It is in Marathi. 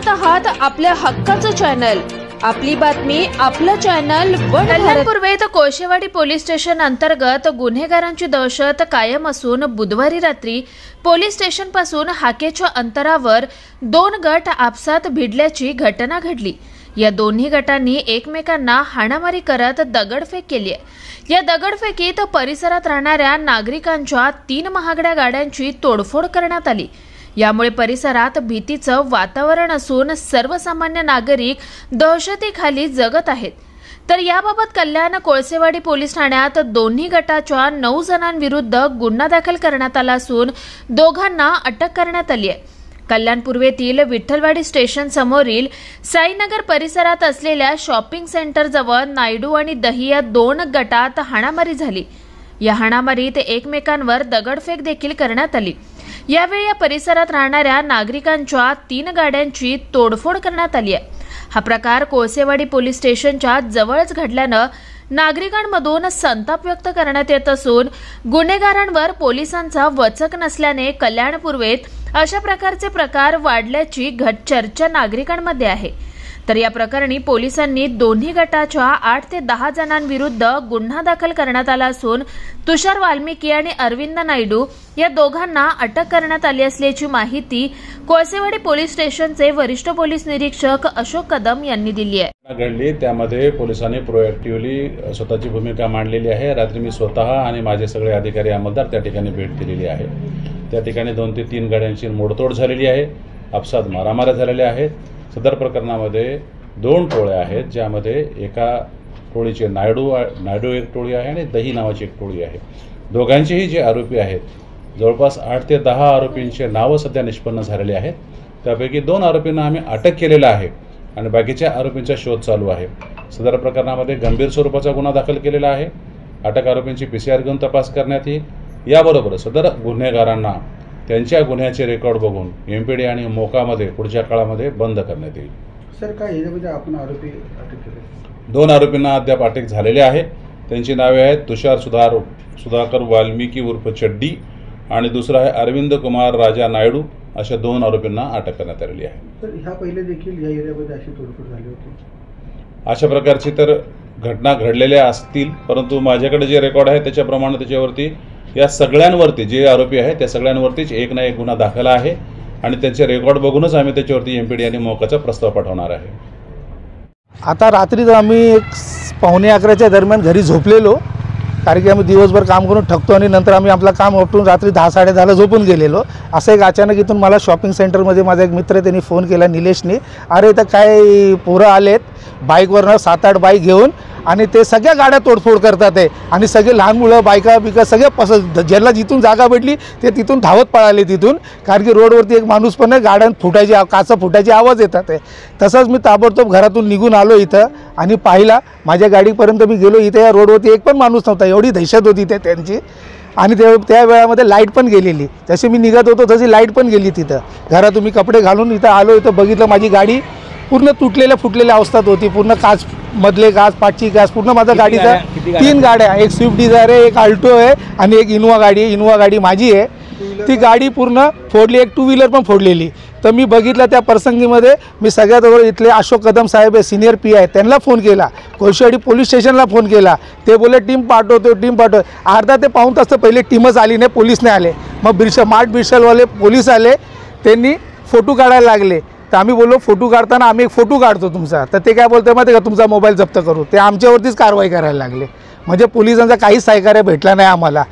पाहत आहात आपल्या हक्काचं चॅनल, आपली बातमी आपलं चॅनल। कल्याण पूर्वेत कोळशेवाडी पोलीस स्टेशन अंतर्गत गुन्हेगारांची दहशत कायम असून बुधवारी रात्री पोलीस स्टेशन पासून हाकेच्या अंतरावर 2 गट आपसात भिडल्याची घटना घडली। या दोन्ही गटांनी एकमेकांना हाणामारी करत दगडफेक केली आहे। या दगडफेकीत परिसरात राहणाऱ्या नागरिकांच्या 3 महागड्या गाड्यांची तोडफोड करण्यात आली। यामुळे परिसरात भीतीचं वातावरण असून सर्वसामान्य नागरिक दहशतीखाली जगत आहेत। तर याबाबत कल्याण कोळसेवाडी पोलीस ठाण्यात दोन्ही गटाच्या 9 जणांविरुद्ध गुन्हा दाखल करण्यात आला असून दोघांना अटक करण्यात आली आहे। कल्याण पूर्वेतील विठ्ठलवाडी स्टेशन समोरील साईनगर परिसरात असलेल्या शॉपिंग सेंटर जवळ नायडू आणि दही या 2 गटात हाणामारी झाली। या हाणामारीत एकमेकांवर दगडफेक देखील करण्यात आली। यावेळी या परिसरात राहणाऱ्या नागरिकांच्या 3 गाड्यांची तोडफोड करण्यात आली आहे। हा प्रकार कोळसेवाडी पोलीस स्टेशनच्या जवळच घडल्यानं नागरिकांमधून संताप व्यक्त करण्यात येत असून गुन्हेगारांवर पोलिसांचा वचक नसल्याने कल्याण पूर्वेत अशा प्रकारचे प्रकार वाढल्याची चर्चा नागरिकांमध्ये आहे। तर या प्रकरणी पोलिसांनी दोन्ही गटाच्या 8 ते 10 जणांविरुद्ध गुन्हा दाखल करण्यात आला असून तुषार वाल्मिकी आणि अरविंद नायडू या दोघांना अटक करण्यात आली असल्याची माहिती कोळसेवाडी पोलीस स्टेशनचे वरिष्ठ पोलीस निरीक्षक अशोक कदम यांनी दिली आहे। घडली त्यामध्ये पोलिसांनी प्रोएक्टिव्हली स्वतःची भूमिका मांडलेली आहे। रात्री मी स्वतः आणि माझे सगळे अधिकारी अंमलदार त्या ठिकाणी भेट दिलेली आहे। त्या ठिकाणी 2 ते 3 गाड्यांची मोडतोड झालेली आहे। आपसात मारामाऱ्या झालेल्या आहेत। सदर प्रकरणामध्ये 2 टोळ्या आहेत, ज्यामध्ये एका टोळीचे नायडू एक टोळी आहे आणि दही नावाची एक टोळी आहे। दोघांचेही जे आरोपी आहेत, जवळपास 8 ते 10 आरोपींचे नावं सध्या निष्पन्न झालेले आहेत। त्यापैकी 2 आरोपींना आम्ही अटक केलेला आहे आणि बाकीच्या आरोपींचा शोध चालू आहे। सदर प्रकरणामध्ये गंभीर स्वरूपाचा गुन्हा दाखल केलेला आहे। अटक आरोपींची PCR घेऊन तपास करण्यात येईल। याबरोबर सदर गुन्हेगारांना त्यांच्या गुन्ह्याचे रेकॉर्ड बघून MPD आणि मोकामध्ये पुढच्या काळामध्ये बंद करण्यात येईल। सर, काय यामध्ये आपण आरोपी अटक केले? 2 आरोपींना अद्याप अटक झालेले आहे। त्यांची नावे आहेत तुषार सुधाकर वाल्मिकी उर्फ चड्डी आणि दुसरा आहे अरविंद कुमार राजा नायडू। अशा 2 आरोपींना अटक करण्यात आलेली आहे। तर ह्या पहिले देखील या एरियामध्ये अशी तोडफोड झाली होती? अशा प्रकारची तर घटना घडलेल्या असतील, परंतु माझ्याकडे जे रेकॉर्ड आहे त्याच्याप्रमाणे त्याच्यावरती या सगळ्यांवरती जे आरोपी आहेत त्या सगळ्यांवरतीच एक ना एक गुन्हा दाखल आहे आणि त्यांचे रेकॉर्ड बघूनच आम्ही त्याच्यावरती MPD आणि मोकाचा प्रस्ताव पाठवणार आहे। आता रात्री आम्ही 11:15 दरम्यान घरी झोपलेलो, कारण की आम्ही दिवसभर काम करून थकतो आणि नंतर आम्ही आपलं काम उठून रात्री 10-10:30 झोपून गेलेलो। असं एक अचानक इथून मला शॉपिंग सेंटरमध्ये माझा एक मित्र त्यांनी फोन केला, निलेशने, अरे इथं काय पोरं आलेत बाईकवरनं 7-8 बाईक घेऊन आणि ते सगळ्या गाड्या तोडफोड करतात आहे आणि सगळे लहान मुलं बायका बिका सगळे ज्यांना जिथून जागा भेटली ते तिथून धावत पळाले तिथून, कारण की रोडवरती एक माणूस पण आहे, गाड्या फुटायची काचा फुटायची आवाज येतात आहे। तसंच मी ताबडतोब घरातून निघून आलो इथं आणि पाहिला, माझ्या गाडीपर्यंत मी गेलो, इथे या रोडवरती एक पण माणूस नव्हता। एवढी दहशत होती त्यांची आणि त्या वेळामध्ये लाईट पण गेलेली। जशी मी निघत होतो तशी लाईट पण गेली तिथं। घरातून मी कपडे घालून इथं आलो, इथं बघितलं माझी गाडी पूर्ण तुटलेल्या फुटलेल्या अवस्थेत होती। पूर्ण काच मधले काच, पाठची काच, पूर्ण माझ्या गाडीचा 3 गाड्या, एक स्विफ्ट डिझायर आहे, एक अल्टो आहे आणि एक इनोवा गाडी आहे। इनोवा गाडी माझी आहे, ती गाडी पूर्ण फोडली, एक 2 व्हीलर पण फोडलेली। तर मी बघितलं त्या प्रसंगीमध्ये मी सगळ्यात अगोदर इथले अशोक कदम साहेब सिनियर PI आहेत, त्यांना फोन केला, कोळसेवाडी पोलीस स्टेशनला फोन केला। ते बोलले टीम पाठवतो, टीम पाठव। अर्धा ते पाऊण तास तर पहिले टीमच आली नाही, पोलीस नाही आले। मग बिरशलवाले पोलीस आले, त्यांनी फोटो काढायला लागले। तर आम्ही बोललो फोटो काढताना आम्ही एक फोटो काढतो तुमचा, तर ते काय बोलते माहिती का, तुमचा मोबाईल जप्त करू। ते आमच्यावरतीच कारवाई करायला लागले। म्हणजे पोलिसांचा काहीच सहकार्य भेटला नाही आम्हाला।